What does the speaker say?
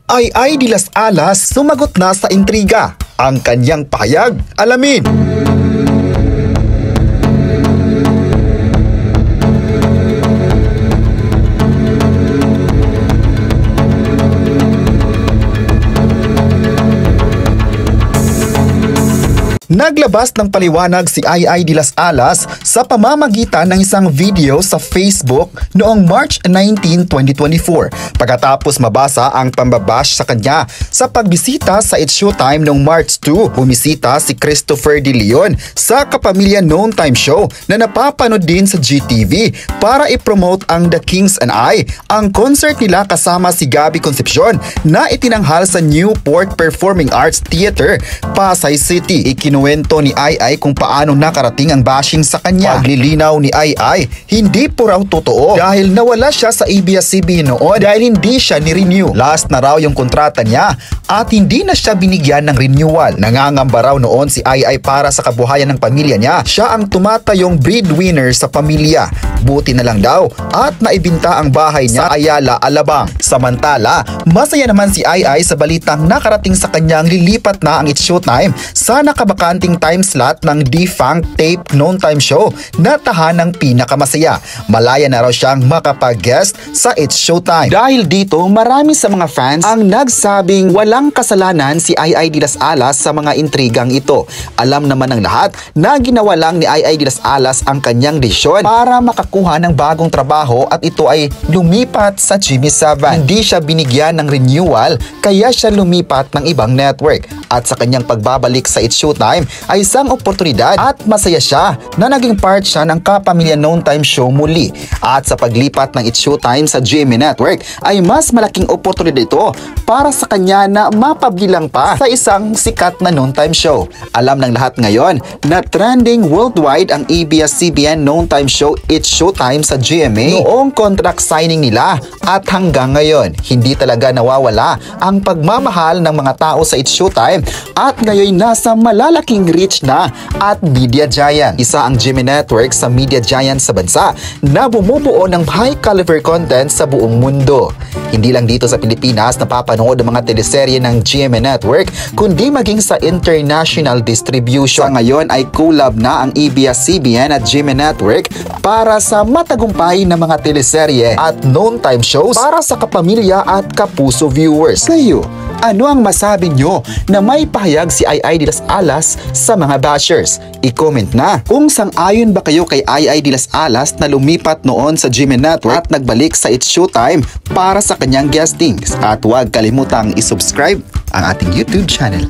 Ay de las Alas sumagot na sa intriga. Ang kanyang pahayag, alamin. Naglabas ng paliwanag si Ay de las Alas sa pamamagitan ng isang video sa Facebook noong March 19, 2024 pagkatapos mabasa ang pambabash sa kanya sa pagbisita sa It's Showtime noong March 2. Bumisita si Christopher De Leon sa Kapamilya Noon Time Show na napapanood din sa GTV para i-promote ang The Kings and I, ang concert nila kasama si Gabby Concepcion na itinanghal sa Newport Performing Arts Theater, Pasay City. Ikinuwento ni Ay kung paano nakarating ang bashing sa kanya. Paglilinaw ni Ay, hindi po raw totoo dahil nawala siya sa ABS-CBN noon dahil hindi siya ni-renew. Last na raw yung kontrata niya at hindi na siya binigyan ng renewal. Nangangamba raw noon si Ay para sa kabuhayan ng pamilya niya. Siya ang tumatayong breadwinner sa pamilya. Buti na lang daw at naibinta ang bahay niya sa Ayala, Alabang. Samantala, masaya naman si Ay sa balitang nakarating sa kanyang lilipat na ang It's Showtime sa nakabakanting time slot ng defunct tape Noon Time Show na tahanang pinakamasaya. Malaya na raw siyang makapag-guest sa It's Showtime. Dahil dito, marami sa mga fans ang nagsabing walang kasalanan si Ay de las Alas sa mga intrigang ito. Alam naman ng lahat na ginawa lang ni Ay de las Alas ang kanyang desisyon para makakuha ng bagong trabaho at ito ay lumipat sa GMA7. Hindi siya binigyan ng renewal kaya siya lumipat ng ibang network. At sa kanyang pagbabalik sa It's Showtime ay isang oportunidad at masaya siya na naging part siya ng Kapamilya Noon Time Show muli. At sa paglipat ng It's Showtime sa GMA Network ay mas malaking oportunidad ito para sa kanya na mapabilang pa sa isang sikat na Noon Time Show. Alam ng lahat ngayon na trending worldwide ang ABS-CBN Noon Time Show It's Showtime sa GMA noong contract signing nila at hanggang ngayon hindi talaga nawawala ang pagmamahal ng mga tao sa It's Showtime at ngayon nasa malalaking reach na at media giant. Isa ang GMA Network sa media giant sa bansa na bumubuo ng high caliber content sa buong mundo. Hindi lang dito sa Pilipinas napapanood ang mga teleserye ng GMA Network kundi maging sa international distribution. Sa ngayon ay collab na ang ABS-CBN at GMA Network para sa matagumpay na mga teleserye at noon time shows para sa kapamilya at kapuso viewers. Kayo, ano ang masabi nyo na may pahayag si Ay de las Alas sa mga bashers? I-comment na kung sang-ayon ba kayo kay Ay de las Alas na lumipat noon sa GMA Network at nagbalik sa It's Showtime para sa kanyang guestings. At huwag kalimutang i-subscribe ang ating YouTube channel.